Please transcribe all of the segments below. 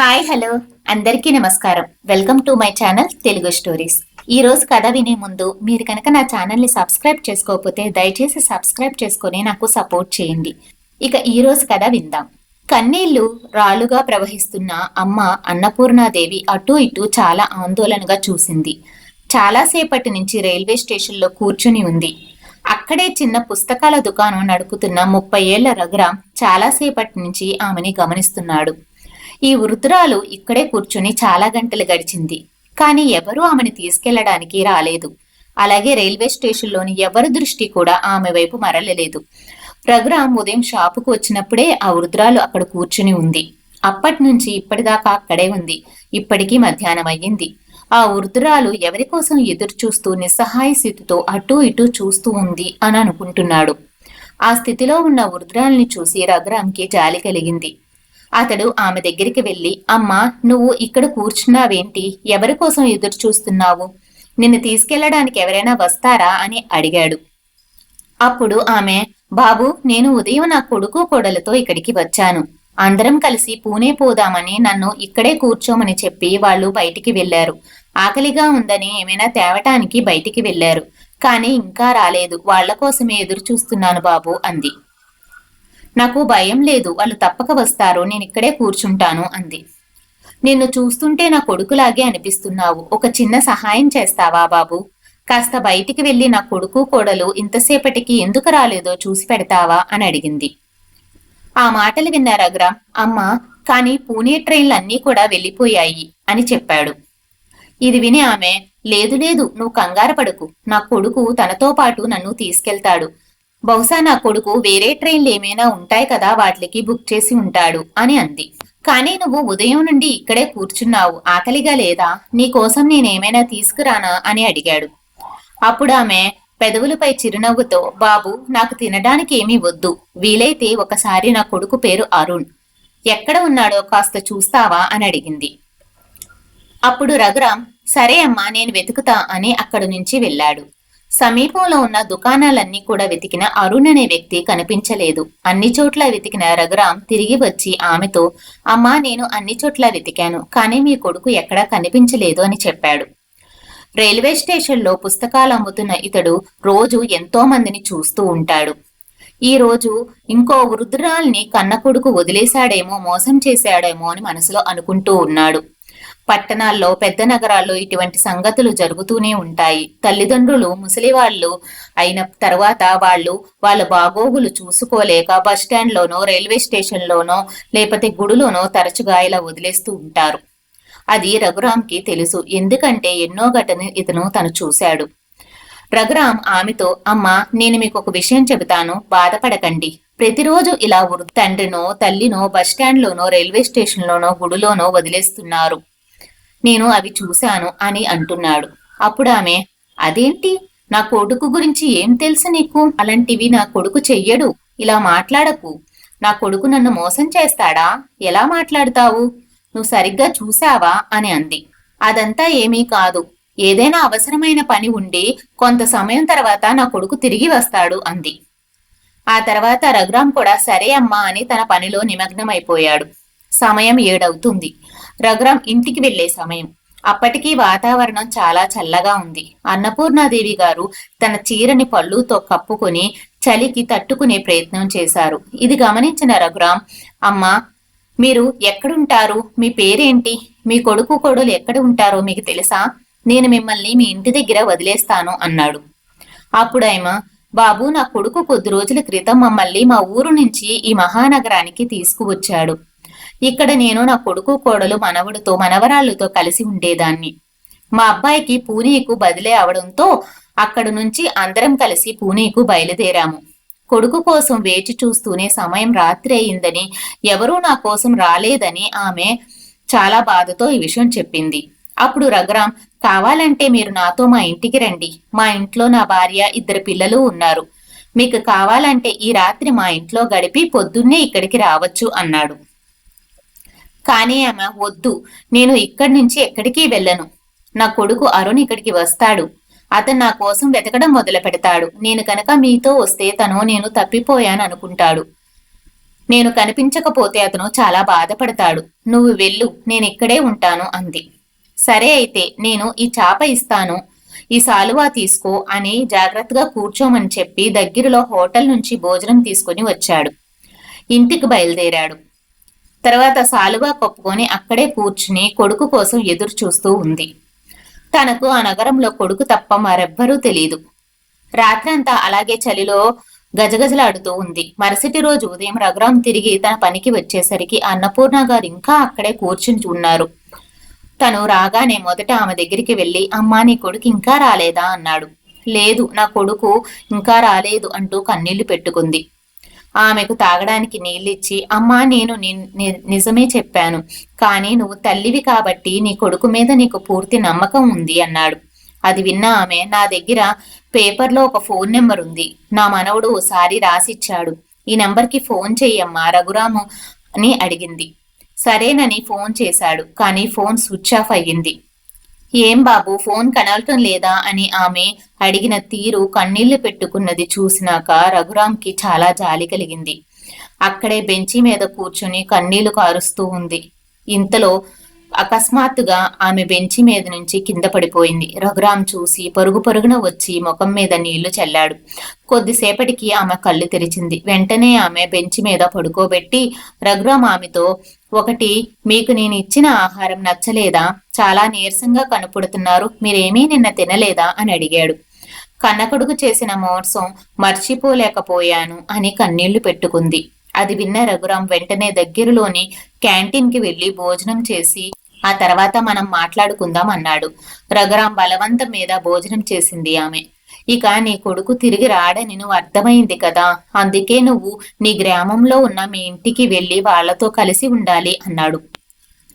Hi hello అందరికీ నమస్కారం. Welcome to my channel Telugu stories. ఈ రోజు కథ వినే ముందు మీరు కనుక నా ఛానల్ని సబ్స్క్రైబ్ చేసుకోకపోతే దయచేసి సబ్స్క్రైబ్ చేసుకొని నాకు సపోర్ట్ చేయండి. ఇక ఈ రోజు కథ విందాం. కన్నీళ్లు రాళ్లుగా ప్రవహిస్తున్న అమ్మ అన్నపూర్ణాదేవి అటూ ఇటూ చాలా ఆందోళనగా చూసింది. చాలాసేపటి నుంచి రైల్వే స్టేషన్లో కూర్చుని ఉంది. అక్కడే చిన్న పుస్తకాల దుకాణం నడుపుతున్న 30 ఏళ్ల రఘురాం చాలాసేపటి నుంచి ఆమెని గమనిస్తున్నాడు. ఈ వృద్ధురాలు ఇక్కడే కూర్చుని చాలా గంటలు గడిచింది. కానీ ఎవరూ ఆమెను తీసుకెళ్లడానికి రాలేదు. అలాగే రైల్వే స్టేషన్లోని ఎవరి దృష్టి కూడా ఆమె వైపు మరలలేదు. రఘురాం ఉదయం షాపుకు వచ్చినప్పుడే ఆ వృద్ధురాలు అక్కడ కూర్చుని ఉంది. అప్పటి నుంచి ఇప్పటిదాకా అక్కడే ఉంది. ఇప్పటికీ మధ్యాహ్నం అయ్యింది. ఆ వృద్ధురాలు ఎవరి కోసం ఎదురు చూస్తూ నిస్సహాయ స్థితితో అటూ ఇటూ చూస్తూ ఉంది అని అనుకుంటున్నాడు. ఆ స్థితిలో ఉన్న వృద్ధురాల్ని చూసి రఘురాంకి జాలి కలిగింది. అతడు ఆమె దగ్గరికి వెళ్ళి, అమ్మా, నువ్వు ఇక్కడ కూర్చున్నావేంటి? ఎవరి కోసం ఎదురు చూస్తున్నావు? నిన్ను తీసుకెళ్లడానికి ఎవరైనా వస్తారా అని అడిగాడు. అప్పుడు ఆమె, బాబు, నేను ఉదయం నా కొడుకు కోడలతో ఇక్కడికి వచ్చాను. అందరం కలిసి పూణే పోదామని నన్ను ఇక్కడే కూర్చోమని చెప్పి వాళ్ళు బయటికి వెళ్లారు. ఆకలిగా ఉందని ఏమైనా తేవటానికి బయటికి వెళ్లారు. కానీ ఇంకా రాలేదు. వాళ్ల కోసమే ఎదురు చూస్తున్నాను బాబు అంది. నాకు భయం లేదు, వాళ్ళు తప్పక వస్తారు, నేను ఇక్కడే కూర్చుంటాను అంది. నిన్ను చూస్తుంటే నా కొడుకులాగే అనిపిస్తున్నావు. ఒక చిన్న సహాయం చేస్తావా బాబు? కాస్త బయటికి వెళ్లి నా కొడుకు కోడలు ఇంతసేపటికి ఎందుకు రాలేదో చూసి పెడతావా అని అడిగింది. ఆ మాటలు విన్న రఘురాం, అమ్మా, కానీ పూణే ట్రైన్లన్నీ కూడా వెళ్ళిపోయాయి అని చెప్పాడు. ఇది విని ఆమె, లేదు లేదు, నువ్వు కంగారు పడకు. నా కొడుకు తనతో పాటు నన్ను తీసుకెళ్తాడు. బహుశా నా కొడుకు వేరే ట్రైన్లు ఏమైనా ఉంటాయి కదా, వాటికి బుక్ చేసి ఉంటాడు అని అంది. కానీ నువ్వు ఉదయం నుండి ఇక్కడే కూర్చున్నావు, ఆకలిగా లేదా? నీకోసం నేనేమైనా తీసుకురానా అని అడిగాడు. అప్పుడు ఆమె పెదవులపై చిరునవ్వుతో, బాబు, నాకు తినడానికి ఏమీ వద్దు. వీలైతే ఒకసారి నా కొడుకు పేరు అరుణ్, ఎక్కడ ఉన్నాడో కాస్త చూస్తావా అని అడిగింది. అప్పుడు రఘురాం, సరే అమ్మా, నేను వెతుకుతా అని అక్కడి నుంచి వెళ్ళాడు. సమీపంలో ఉన్న దుకాణాలన్నీ కూడా వెతికిన అరుణ్ అనే వ్యక్తి కనిపించలేదు. అన్ని చోట్ల వెతికిన రఘురాం తిరిగి వచ్చి ఆమెతో, అమ్మా, నేను అన్ని చోట్ల వెతికాను, కానీ మీ కొడుకు ఎక్కడా కనిపించలేదు అని చెప్పాడు. రైల్వే స్టేషన్లో పుస్తకాలు అమ్ముతున్న ఇతడు రోజు ఎంతో మందిని చూస్తూ ఉంటాడు. ఈ రోజు ఇంకో వృద్ధురాల్ని కన్న కొడుకు వదిలేశాడేమో, మోసం చేశాడేమో అని మనసులో అనుకుంటూ ఉన్నాడు. పట్టణాల్లో, పెద్ద నగరాల్లో ఇటువంటి సంగతులు జరుగుతూనే ఉంటాయి. తల్లిదండ్రులు ముసలివాళ్లు అయిన తర్వాత వాళ్ళ బాగోగులు చూసుకోలేక బస్టాండ్లోనో, రైల్వే స్టేషన్లోనో, లేకపోతే గుడిలోనో తరచుగా ఇలా వదిలేస్తూ ఉంటారు. అది రఘురాంకి తెలుసు. ఎందుకంటే ఎన్నో ఘటన తను చూశాడు. రఘురాం ఆమెతో, అమ్మా, నేను మీకు ఒక విషయం చెబుతాను, బాధపడకండి. ప్రతిరోజు ఇలా తండ్రినో తల్లినో బస్టాండ్లోనో, రైల్వే స్టేషన్లోనో, గుడిలోనో వదిలేస్తున్నారు. నేను అవి చూశాను అని అంటున్నాడు. అప్పుడు ఆమె, అదేంటి? నా కొడుకు గురించి ఏం తెలుసు నీకు? అలాంటివి నా కొడుకు చెయ్యడు. ఇలా మాట్లాడకు. నా కొడుకు నన్ను మోసం చేస్తాడా? ఎలా మాట్లాడతావు? నువ్వు సరిగ్గా చూశావా అని అంది. అదంతా ఏమీ కాదు. ఏదైనా అవసరమైన పని ఉండి కొంత సమయం తర్వాత నా కొడుకు తిరిగి వస్తాడు అంది. ఆ తర్వాత రఘురాం కూడా సరే అమ్మా అని తన పనిలో నిమగ్నమైపోయాడు. సమయం 7 అవుతుంది. రఘురాం ఇంటికి వెళ్లే సమయం. అప్పటికీ వాతావరణం చాలా చల్లగా ఉంది. అన్నపూర్ణాదేవి గారు తన చీరని పళ్ళుతో కప్పుకొని చలికి తట్టుకునే ప్రయత్నం చేశారు. ఇది గమనించిన రఘురాం, అమ్మా, మీరు ఎక్కడుంటారు? మీ పేరేంటి? మీ కొడుకు కోడలు ఎక్కడ ఉంటారో మీకు తెలుసా? నేను మిమ్మల్ని మీ ఇంటి దగ్గర వదిలేస్తాను అన్నాడు. అప్పుడు ఆయన, బాబు, నా కొడుకు కొద్ది రోజుల క్రితం మమ్మల్ని మా ఊరు నుంచి ఈ మహానగరానికి తీసుకువచ్చాడు. ఇక్కడ నేను నా కొడుకు కోడలు మనవడితో మనవరాళ్లతో కలిసి ఉండేదాన్ని. మా అబ్బాయికి పూణేకు బదిలీ అవడంతో అక్కడి నుంచి అందరం కలిసి పూణేకు బయలుదేరాము. కొడుకు కోసం వేచి చూస్తూనే సమయం రాత్రి అయిందని, ఎవరూ నా కోసం రాలేదని ఆమె చాలా బాధతో ఈ విషయం చెప్పింది. అప్పుడు రఘురాం, కావాలంటే మీరు నాతో మా ఇంటికి రండి. మా ఇంట్లో నా భార్య, 2 పిల్లలు ఉన్నారు. మీకు కావాలంటే ఈ రాత్రి మా ఇంట్లో గడిపి పొద్దున్నే ఇక్కడికి రావచ్చు అన్నాడు. కానీ ఆమె, వద్దు, నేను ఇక్కడి నుంచి ఎక్కడికి వెళ్ళను. నా కొడుకు అరుణ్ ఇక్కడికి వస్తాడు. అతను నా కోసం వెతకడం మొదలు పెడతాడు. నేను కనుక మీతో వస్తే నేను తప్పిపోయాను అనుకుంటాడు. నేను కనిపించకపోతే అతను చాలా బాధపడతాడు. నువ్వు వెళ్ళు, నేనిక్కడే ఉంటాను అంది. సరే అయితే నేను ఈ చాప ఇస్తాను, ఈ సాలువా తీసుకో అని జాగ్రత్తగా కూర్చోమని చెప్పి దగ్గరలో హోటల్ నుంచి భోజనం తీసుకుని వచ్చాడు. ఇంటికి బయలుదేరాడు. తర్వాత సాలువా కప్పుకొని అక్కడే కూర్చుని కొడుకు కోసం ఎదురు చూస్తూ ఉంది. తనకు ఆ నగరంలో కొడుకు తప్ప మరెవ్వరూ తెలీదు. రాత్రంతా అలాగే చలిలో గజగజలాడుతూ ఉంది. మరుసటి రోజు ఉదయం రఘురాం తిరిగి తన పనికి వచ్చేసరికి అన్నపూర్ణ గారు ఇంకా అక్కడే కూర్చుని ఉన్నారు. తను రాగానే మొదట ఆమె దగ్గరికి వెళ్లి, అమ్మా నీ కొడుకు ఇంకా రాలేదా అన్నాడు. లేదు, నా కొడుకు ఇంకా రాలేదు అంటూ కన్నీళ్లు పెట్టుకుంది. ఆమెకు తాగడానికి నీళ్ళిచ్చి, అమ్మా నేను నిజమే చెప్పాను, కానీ నువ్వు తల్లివి కాబట్టి నీ కొడుకు మీద నీకు పూర్తి నమ్మకం ఉంది అన్నాడు. అది విన్న ఆమె, నా దగ్గర పేపర్లో ఒక ఫోన్ నెంబర్ ఉంది, నా మనవడు ఓసారి రాసిచ్చాడు, ఈ నెంబర్కి ఫోన్ చెయ్యమ్మా రఘురాము అని అడిగింది. సరేనని ఫోన్ చేశాడు, కానీ ఫోన్ స్విచ్ ఆఫ్ అయ్యింది. ఏం బాబు ఫోన్ కనవటం లేదా అని ఆమె అడిగిన తీరు, కన్నీళ్లు పెట్టుకున్నది చూసినాక రఘురాంకి చాలా జాలి కలిగింది. అక్కడే బెంచి మీద కూర్చుని కన్నీళ్లు కారుస్తూ ఉంది. ఇంతలో అకస్మాత్తుగా ఆమె బెంచి మీద నుంచి కింద పడిపోయింది. రఘురాం చూసి పరుగు పరుగున వచ్చి ముఖం మీద నీళ్లు చల్లాడు. కొద్దిసేపటికి ఆమె కళ్ళు తెరిచింది. వెంటనే ఆమె బెంచి మీద పడుకోబెట్టి రఘురాం ఆమెతో, ఒకటి, మీకు నేను ఇచ్చిన ఆహారం నచ్చలేదా? చాలా నీరసంగా కనపడుతున్నారు, మీరేమీ నిన్న తినలేదా అని అడిగాడు. కన్నకొడుకు చేసిన మోసం మర్చిపోలేకపోయాను అని కన్నీళ్లు పెట్టుకుంది. అది విన్న రఘురాం వెంటనే దగ్గరలోని క్యాంటీన్కి వెళ్లి భోజనం చేసి ఆ తర్వాత మనం మాట్లాడుకుందాం అన్నాడు. రఘురాం బలవంతం మీద భోజనం చేసింది ఆమె. ఇక నీ కొడుకు తిరిగి రాడని నువ్వు అర్థమైంది కదా, అందుకే నువ్వు నీ గ్రామంలో ఉన్న మీ ఇంటికి వెళ్లి వాళ్లతో కలిసి ఉండాలి అన్నాడు.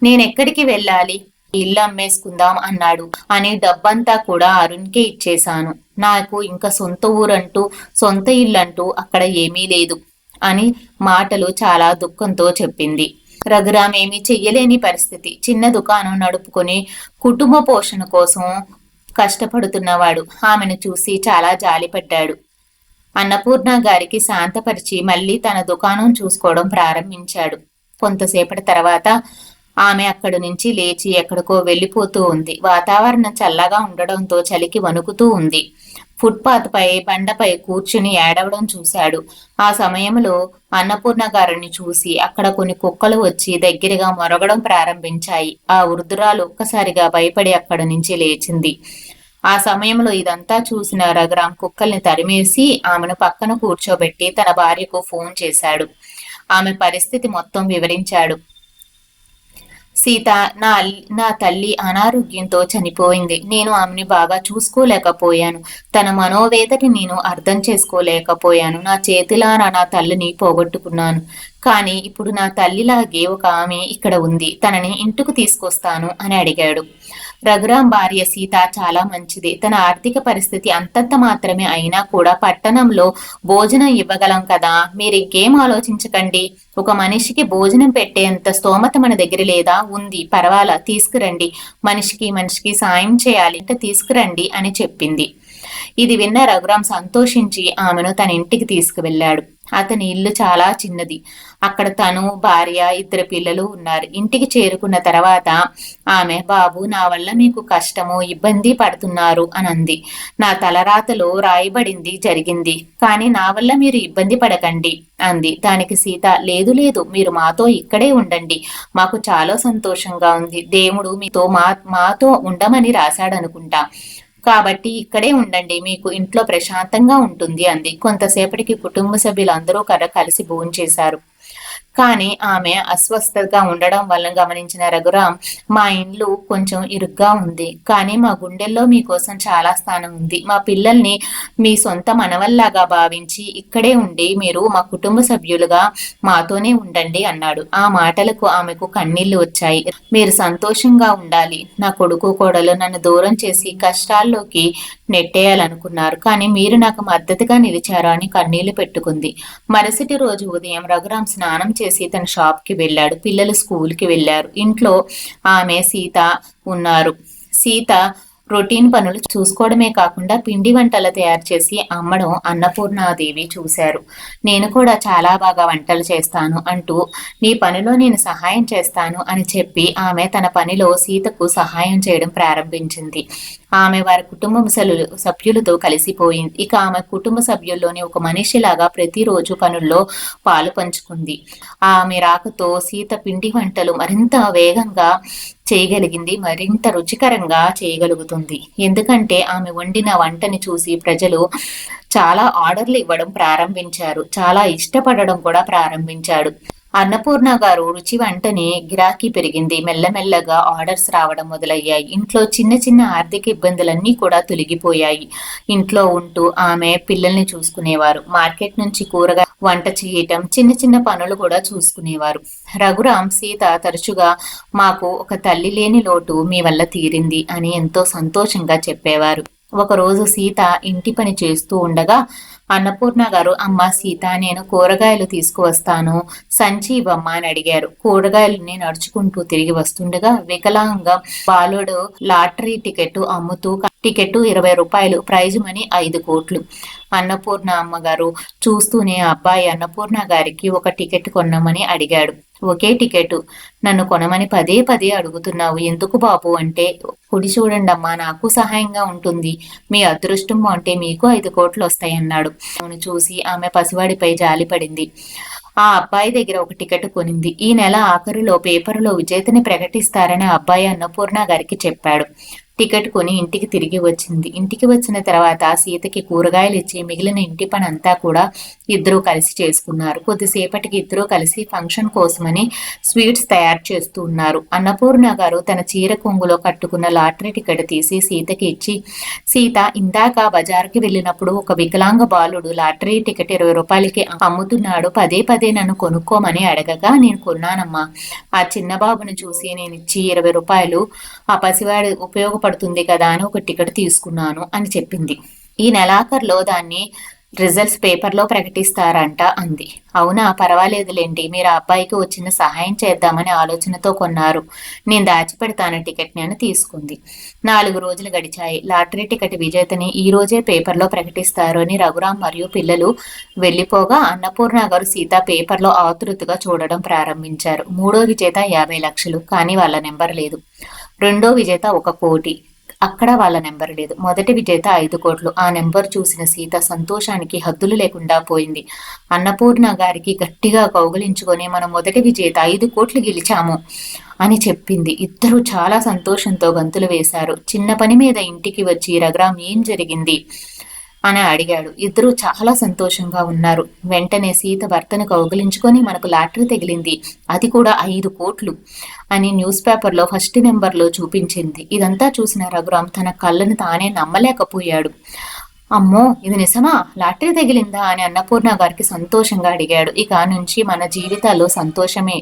నేనెక్కడికి వెళ్ళాలి? ఇల్లు అమ్మేసుకుందాం అన్నాడు అని డబ్బంతా కూడా అరుణ్కే ఇచ్చేశాను. నాకు ఇంకా సొంత ఊరంటూ సొంత ఇల్లంటూ అక్కడ ఏమీ లేదు అని మాటలు చాలా దుఃఖంతో చెప్పింది. రఘురాం ఏమీ చెయ్యలేని పరిస్థితి. చిన్న దుకాణం నడుపుకొని కుటుంబ పోషణ కోసం కష్టపడుతున్నవాడు. ఆమెను చూసి చాలా జాలిపడ్డాడు. అన్నపూర్ణ గారికి శాంతపరిచి మళ్ళీ తన దుకాణం చూసుకోవడం ప్రారంభించాడు. కొంతసేపటి తర్వాత ఆమె అక్కడి నుంచి లేచి ఎక్కడికో వెళ్ళిపోతూ ఉంది. వాతావరణం చల్లగా ఉండడంతో చలికి వణుకుతూ ఉంది. ఫుట్పాత్ పై బండపై కూర్చుని ఏడవడం చూశాడు. ఆ సమయంలో అన్నపూర్ణ గారిని చూసి అక్కడ కొన్ని కుక్కలు వచ్చి దగ్గరగా మొరగడం ప్రారంభించాయి. ఆ వృద్ధురాలు ఒక్కసారిగా భయపడి అక్కడి నుంచి లేచింది. ఆ సమయంలో ఇదంతా చూసిన రఘురాం కుక్కల్ని తరిమేసి ఆమెను పక్కన కూర్చోబెట్టి తన భార్యకు ఫోన్ చేశాడు. ఆమె పరిస్థితి మొత్తం వివరించాడు. సీత, నా తల్లి అనారోగ్యంతో చనిపోయింది. నేను ఆమెని బాగా చూసుకోలేకపోయాను. తన మనోవేదని నేను అర్థం చేసుకోలేకపోయాను. నా చేతిలారా నా తల్లిని పోగొట్టుకున్నాను. కానీ ఇప్పుడు నా తల్లిలాగే ఒక ఆమె ఇక్కడ ఉంది, తనని ఇంటికి తీసుకొస్తాను అని అడిగాడు. రఘురాం భార్య సీత చాలా మంచిది. తన ఆర్థిక పరిస్థితి అంతంత మాత్రమే అయినా కూడా పట్టణంలో భోజనం ఇవ్వగలం కదా, మీరింకేం ఆలోచించకండి. ఒక మనిషికి భోజనం పెట్టేంత స్తోమత మన దగ్గర లేదా? ఉంది, పర్వాలా, తీసుకురండి. మనిషికి సాయం చేయాలి అంటే తీసుకురండి అని చెప్పింది. ఇది విన్న రఘురాం సంతోషించి ఆమెను తన ఇంటికి తీసుకువెళ్ళాడు. అతని ఇల్లు చాలా చిన్నది. అక్కడ తను, భార్య, 2 పిల్లలు ఉన్నారు. ఇంటికి చేరుకున్న తర్వాత ఆమె, బాబు నా వల్ల మీకు కష్టమో ఇబ్బంది పడుతున్నారు అని అంది. నా తలరాతలో రాయబడింది జరిగింది, కానీ నా వల్ల మీరు ఇబ్బంది పడకండి అంది. దానికి సీత, లేదు లేదు, మీరు మాతో ఇక్కడే ఉండండి, మాకు చాలా సంతోషంగా ఉంది. దేవుడు మీతో మాతో ఉండమని రాశాడనుకుంటా, కాబట్టి ఇక్కడే ఉండండి, మీకు ఇంట్లో ప్రశాంతంగా ఉంటుంది అంది. కొంతసేపటికి కుటుంబ సభ్యులందరూ కలిసి భోంచేశారు. కానీ ఆమె అస్వస్థతగా ఉండడం వల్ల గమనించిన రఘురాం, మా ఇండ్లు కొంచెం ఇరుగ్గా ఉంది, కానీ మా గుండెల్లో మీకోసం చాలా స్థానం ఉంది. మా పిల్లల్ని మీ సొంత మనవల్లాగా భావించి ఇక్కడే ఉండి మీరు మా కుటుంబ సభ్యులుగా మాతోనే ఉండండి అన్నాడు. ఆ మాటలకు ఆమెకు కన్నీళ్లు వచ్చాయి. మీరు సంతోషంగా ఉండాలి. నా కొడుకు కోడలు నన్ను దూరం చేసి కష్టాల్లోకి నెట్టేయాలనుకున్నారు, కానీ మీరు నాకు మద్దతుగా నిలిచారు అని కన్నీళ్లు పెట్టుకుంది. మరుసటి రోజు ఉదయం రఘురాం స్నానం చేసి తన షాప్కి వెళ్ళాడు. పిల్లలు స్కూల్కి వెళ్ళారు. ఇంట్లో ఆమె, సీత ఉన్నారు. సీత రొటీన్ పనులు చూసుకోవడమే కాకుండా పిండి వంటలు తయారు చేసి అమ్మడం అన్నపూర్ణాదేవి చూశారు. నేను కూడా చాలా బాగా వంటలు చేస్తాను అంటూ నీ పనిలో నేను సహాయం చేస్తాను అని చెప్పి ఆమె తన పనిలో సీతకు సహాయం చేయడం ప్రారంభించింది. ఆమె వారి కుటుంబ సభ్యులతో కలిసిపోయింది. ఇక ఆమె కుటుంబ సభ్యుల్లోని ఒక మనిషిలాగా ప్రతిరోజు పనుల్లో పాలు పంచుకుంది. ఆమె రాకతో సీత పిండి వంటలు మరింత వేగంగా చేయగలిగింది, మరింత రుచికరంగా చేయగలుగుతుంది. ఎందుకంటే ఆమె వండిన వంటని చూసి ప్రజలు చాలా ఆర్డర్లు ఇవ్వడం ప్రారంభించారు, చాలా ఇష్టపడడం కూడా ప్రారంభించాడు. అన్నపూర్ణ గారు రుచి వంటని గిరాకీ పెరిగింది. మెల్లమెల్లగా ఆర్డర్స్ రావడం మొదలయ్యాయి. ఇంట్లో చిన్న చిన్న ఆర్థిక ఇబ్బందులన్నీ కూడా తొలగిపోయాయి. ఇంట్లో ఉంటూ ఆమె పిల్లల్ని చూసుకునేవారు. మార్కెట్ నుంచి కూరగా వంట చేయటం, చిన్న చిన్న పనులు కూడా చూసుకునేవారు. రఘురాం, సీత తరచుగా మాకు ఒక తల్లి లేని లోటు మీ వల్ల తీరింది అని ఎంతో సంతోషంగా చెప్పేవారు. ఒకరోజు సీత ఇంటి పని చేస్తూ ఉండగా అన్నపూర్ణ గారు, అమ్మ సీత, నేను కూరగాయలు తీసుకువస్తాను, సంచి ఇవ్వమ్మ అని అడిగారు. కూరగాయలని నడుచుకుంటూ తిరిగి వస్తుండగా వికలాంగ బాలుడు లాటరీ టికెట్ అమ్ముతూ, టికెట్ 20 రూపాయలు, ప్రైజ్ మనీ 5 కోట్లు. అన్నపూర్ణ అమ్మగారు చూస్తూనే అబ్బాయి అన్నపూర్ణ గారికి ఒక టికెట్ కొనమని అడిగాడు. ఒకే టికెట్ నన్ను కొనమని పదే పదే అడుగుతున్నావు ఎందుకు బాబు అంటే, కుడి చూడండమ్మా, నాకు సహాయంగా ఉంటుంది, మీ అదృష్టం అంటే మీకు 5 కోట్లు వస్తాయన్నాడు. చూసి ఆమె పసివాడిపై జాలిపడింది. ఆ అబ్బాయి దగ్గర ఒక టికెట్ కొనింది. ఈ నెల ఆఖరులో పేపరులో విజేతని ప్రకటిస్తారని అబ్బాయి అన్నపూర్ణ గారికి చెప్పాడు. టికెట్ కొని ఇంటికి తిరిగి వచ్చింది. ఇంటికి వచ్చిన తర్వాత సీతకి కూరగాయలు ఇచ్చి మిగిలిన ఇంటి పని అంతా కూడా ఇద్దరూ కలిసి చేసుకున్నారు. కొద్దిసేపటికి ఇద్దరూ కలిసి ఫంక్షన్ కోసమని స్వీట్స్ తయారు చేస్తూ ఉన్నారు. అన్నపూర్ణ గారు తన చీర కొంగులో కట్టుకున్న లాటరీ టికెట్ తీసి సీతకి ఇచ్చి, సీత, ఇందాక బజార్కి వెళ్ళినప్పుడు ఒక వికలాంగ బాలుడు లాటరీ టికెట్ 20 రూపాయలకి అమ్ముతున్నాడు, పదే పదే నన్ను కొనుక్కోమని అడగగా నేను కొన్నానమ్మా. ఆ చిన్న బాబును చూసి నేను ఇచ్చి 20 రూపాయలు ఆ పసివాడి ఉపయోగపడుతుంది కదా అని ఒక టికెట్ తీసుకున్నాను అని చెప్పింది. ఈ నెలాఖరులో దాన్ని రిజల్ట్స్ పేపర్లో ప్రకటిస్తారంట అంది. అవునా, పర్వాలేదులేండి, మీరు ఆ అబ్బాయికి వచ్చిన సహాయం చేద్దామని ఆలోచనతో కొన్నారు, నేను దాచిపెడతాను టికెట్ని అని తీసుకుంది. 4 రోజులు గడిచాయి. లాటరీ టికెట్ విజేతని ఈ రోజే పేపర్లో ప్రకటిస్తారు అని రఘురాం మరియు పిల్లలు వెళ్ళిపోగా అన్నపూర్ణ గారు సీత పేపర్లో ఆతృతగా చూడడం ప్రారంభించారు. 3వ విజేత 50 లక్షలు, కానీ వాళ్ళ నెంబర్ లేదు. 2వ విజేత 1 కోటి, అక్కడ వాళ్ళ నెంబర్ లేదు. మొదటి విజేత 5 కోట్లు. ఆ నెంబర్ చూసిన సీత సంతోషానికి హద్దులు లేకుండా పోయింది. అన్నపూర్ణ గారికి గట్టిగా కౌగిలించుకొని, మనం మొదటి విజేత 5 కోట్లు గెలిచాము అని చెప్పింది. ఇద్దరూ చాలా సంతోషంతో గంతులు వేశారు. చిన్న పని మీద ఇంటికి వచ్చి రఘురాం ఏం జరిగింది అని అడిగాడు. ఇద్దరూ చాలా సంతోషంగా ఉన్నారు. వెంటనే సీత భర్తను కౌగిలించుకొని, మనకు లాటరీ తగిలింది, అది కూడా 5 కోట్లు అని న్యూస్ పేపర్లో ఫస్ట్ నెంబర్లో చూపించింది. ఇదంతా చూసిన రఘురాం తన కళ్ళను తానే నమ్మలేకపోయాడు. అమ్మో, ఇది నిజమా, లాటరీ తగిలిందా అని అన్నపూర్ణ గారికి సంతోషంగా అడిగాడు. ఇక నుంచి మన జీవితాల్లో సంతోషమే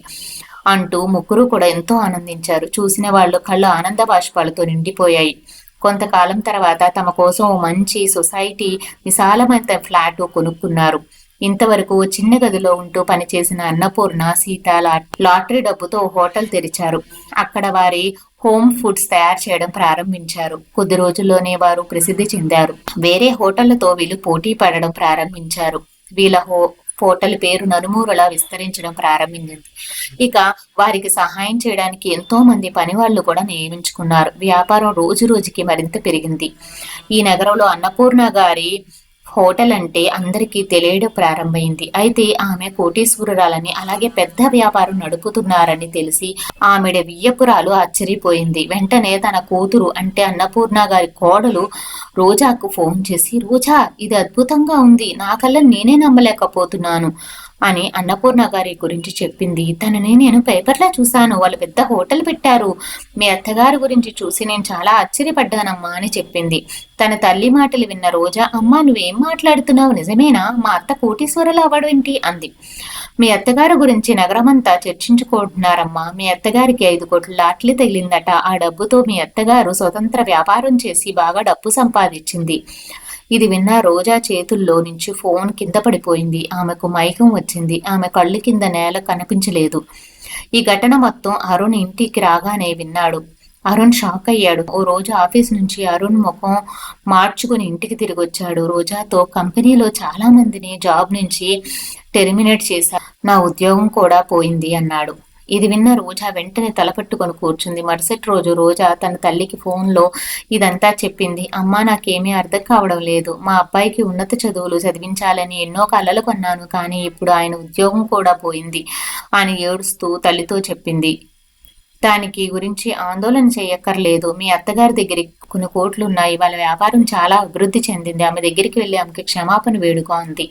అంటూ ముగ్గురు కూడా ఎంతో ఆనందించారు. చూసిన వాళ్ళు కళ్ళు ఆనంద బాష్పాలతో నిండిపోయాయి. కొంతకాలం తర్వాత తమ కోసం మంచి సొసైటీ విశాలమైన ఫ్లాట్ కొనుక్కున్నారు. ఇంతవరకు చిన్న గదిలో ఉంటూ పనిచేసిన అన్నపూర్ణ, సీత లాటరీ డబ్బుతో హోటల్ తెరిచారు. అక్కడ వారి హోమ్ ఫుడ్స్ తయారు చేయడం ప్రారంభించారు. కొద్ది రోజుల్లోనే వారు ప్రసిద్ధి చెందారు. వేరే హోటళ్లతో వీళ్ళు పోటీ పడడం ప్రారంభించారు. వీళ్ళ హోటల్ పేరు నలుమూలలా విస్తరించడం ప్రారంభించింది. ఇక వారికి సహాయం చేయడానికి ఎంతో మంది పని వాళ్ళు కూడా నియమించుకున్నారు. వ్యాపారం రోజు రోజుకి మరింత పెరిగింది. ఈ నగరంలో అన్నపూర్ణ గారి హోటల్ అంటే అందరికీ తెలియడం ప్రారంభమైంది. అయితే ఆమె కోటీశ్వరురాలని, అలాగే పెద్ద వ్యాపారం నడుపుతున్నారని తెలిసి ఆమెడ వియ్యపురాలు ఆశ్చర్యపోయింది. వెంటనే తన కూతురు అంటే అన్నపూర్ణ గారి కోడలు రోజాకు ఫోన్ చేసి, రోజా, ఇది అద్భుతంగా ఉంది, నా కళ్ళని నేనే నమ్మలేకపోతున్నాను అని అన్నపూర్ణ గారి గురించి చెప్పింది. తనని నేను పేపర్లో చూశాను, వాళ్ళు పెద్ద హోటల్ పెట్టారు, మీ అత్తగారి గురించి చూసి నేను చాలా ఆశ్చర్యపడ్డానమ్మా అని చెప్పింది. తన తల్లి మాటలు విన్న రోజా, అమ్మా, నువ్వేం మాట్లాడుతున్నావు, నిజమేనా, మా అత్త కోటీశ్వరులు అవ్వడం ఏంటి అంది. మీ అత్తగారి గురించి నగరమంతా చర్చించుకుంటున్నారమ్మా. మీ అత్తగారికి 5 కోట్ల లాటరీ తగిలిందట. ఆ డబ్బుతో మీ అత్తగారు స్వతంత్ర వ్యాపారం చేసి బాగా డబ్బు సంపాదించింది. ఇది విన్న రోజా చేతుల్లో నుంచి ఫోన్ కింద పడిపోయింది. ఆమెకు మైకం వచ్చింది. ఆమె కళ్ళు కింద నేల కనిపించలేదు. ఈ ఘటన మొత్తం అరుణ్ ఇంటికి రాగానే విన్నాడు. అరుణ్ షాక్ అయ్యాడు. ఓ రోజు ఆఫీస్ నుంచి అరుణ్ ముఖం మార్చుకుని ఇంటికి తిరిగొచ్చాడు. రోజాతో కంపెనీలో చాలా మందిని జాబ్ నుంచి టెర్మినేట్ చేశారు. నా ఉద్యోగం కూడా పోయింది అన్నాడు. ఇది విన్న రోజా వెంటనే తలపట్టుకొని కూర్చుంది. మరుసటి రోజు రోజా తన తల్లికి ఫోన్లో ఇదంతా చెప్పింది. అమ్మా, నాకేమీ అర్థం కావడం లేదు. మా అబ్బాయికి ఉన్నత చదువులు చదివించాలని ఎన్నో కలలు కొన్నాను, కానీ ఇప్పుడు ఆయన ఉద్యోగం కూడా పోయింది అని ఏడుస్తూ తల్లితో చెప్పింది. దానికి గురించి ఆందోళన చేయక్కర్లేదు. మీ అత్తగారి దగ్గర కొన్ని కోట్లున్నాయి. వాళ్ళ వ్యాపారం చాలా అభివృద్ధి చెందింది. ఆమె దగ్గరికి వెళ్ళి ఆమెకి క్షమాపణ వేడుకో అంది.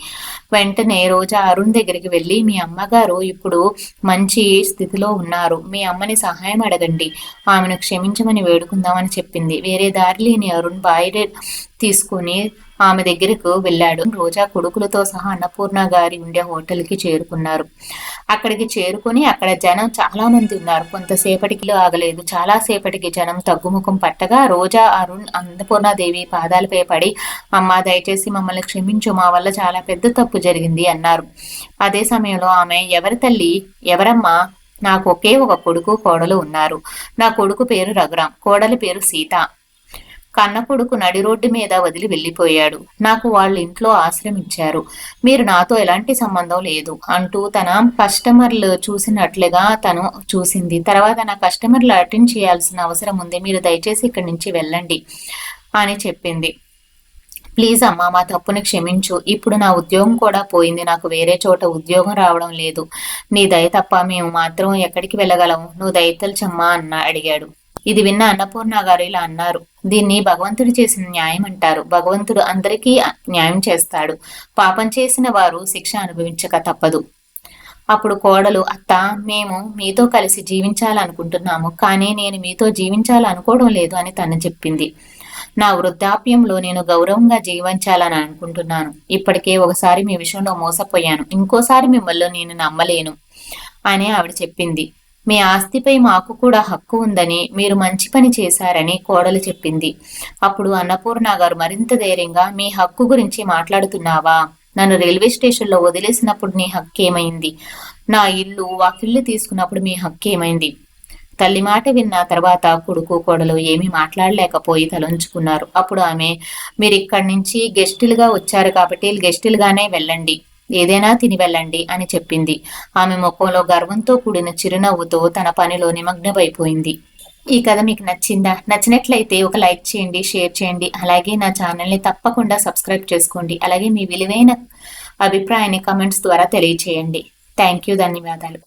వెంటనే రోజా అరుణ్ దగ్గరికి వెళ్ళి, మీ అమ్మగారు ఇప్పుడు మంచి స్థితిలో ఉన్నారు. మీ అమ్మని సహాయం అడగండి. ఆమెను క్షమించమని వేడుకుందామని చెప్పింది. వేరే దారి లేని అరుణ్ బయట తీసుకుని ఆమె దగ్గరకు వెళ్ళాడు. రోజా కొడుకులతో సహా అన్నపూర్ణ గారి ఉండే హోటల్కి చేరుకున్నారు. అక్కడికి చేరుకుని అక్కడ జనం చాలా మంది ఉన్నారు. కొంతసేపటికి ఆగలేదు. చాలాసేపటికి జనం తగ్గుముఖం పట్టగా రోజా అరుణ్ అన్నపూర్ణాదేవి పాదాలపై పడి, అమ్మా, దయచేసి మమ్మల్ని క్షమించు, మా వల్ల చాలా పెద్ద తప్పు జరిగింది అన్నారు. అదే సమయంలో ఆమె, ఎవరి తల్లి, ఎవరమ్మా? నాకు ఒకే ఒక కొడుకు కోడలు ఉన్నారు. నా కొడుకు పేరు రఘురాం, కోడలి పేరు సీత. కన్న కొడుకు నడి రోడ్డు మీద వదిలి వెళ్ళిపోయాడు. నాకు వాళ్ళ ఇంట్లో ఆశ్రయం ఇచ్చారు. మీరు నాతో ఎలాంటి సంబంధం లేదు అంటూ తన కస్టమర్లు చూసినట్లుగా తను చూసింది. తర్వాత నా కస్టమర్లు అటెండ్ చేయాల్సిన అవసరం ఉంది. మీరు దయచేసి ఇక్కడి నుంచి వెళ్ళండి అని చెప్పింది. ప్లీజ్ అమ్మా, మా తప్పుని క్షమించు. ఇప్పుడు నా ఉద్యోగం కూడా పోయింది. నాకు వేరే చోట ఉద్యోగం రావడం లేదు. నీ దయ తప్ప మేము మాత్రం ఎక్కడికి వెళ్ళగలము? నువ్వు దయతల్చమ్మా అడిగాడు. ఇది విన్న అన్నపూర్ణ గారు ఇలా అన్నారు. దీన్ని భగవంతుడు చేసిన న్యాయం అంటారు. భగవంతుడు అందరికీ న్యాయం చేస్తాడు. పాపం చేసిన వారు శిక్ష అనుభవించక తప్పదు. అప్పుడు కోడలు, అత్త, మేము మీతో కలిసి జీవించాలనుకుంటున్నాము, కానీ నేను మీతో జీవించాలనుకోవడం లేదు అని తను చెప్పింది. నా వృద్ధాప్యంలో నేను గౌరవంగా జీవించాలని అనుకుంటున్నాను. ఇప్పటికే ఒకసారి మీ విషయంలో మోసపోయాను, ఇంకోసారి మిమ్మల్ని నేను నమ్మలేను అని ఆవిడ చెప్పింది. మీ ఆస్తిపై మాకు కూడా హక్కు ఉందని, మీరు మంచి పని చేశారని కోడలు చెప్పింది. అప్పుడు అన్నపూర్ణ గారు మరింత ధైర్యంగా, మీ హక్కు గురించి మాట్లాడుతున్నావా? నన్ను రైల్వే స్టేషన్లో వదిలేసినప్పుడు నీ హక్కు ఏమైంది? నా ఇల్లు వాకిళ్ళు తీసుకున్నప్పుడు మీ హక్కు ఏమైంది? తల్లి మాట విన్న తర్వాత కొడుకు కోడలు ఏమీ మాట్లాడలేకపోయి తలంచుకున్నారు. అప్పుడు ఆమె, మీరు ఇక్కడి నుంచి గెస్టులుగా వచ్చారు కాబట్టి గెస్టులుగానే వెళ్ళండి, ఏదైనా తిని వెళ్ళండి అని చెప్పింది. ఆమె ముఖంలో గర్వంతో కూడిన చిరునవ్వుతో తన పనిలో నిమగ్నమైపోయింది. ఈ కథ మీకు నచ్చిందా? నచ్చినట్లయితే ఒక లైక్ చేయండి, షేర్ చేయండి. అలాగే నా ఛానల్ని తప్పకుండా సబ్స్క్రైబ్ చేసుకోండి. అలాగే మీ విలువైన అభిప్రాయాన్ని కమెంట్స్ ద్వారా తెలియచేయండి. థ్యాంక్ యూ, ధన్యవాదాలు.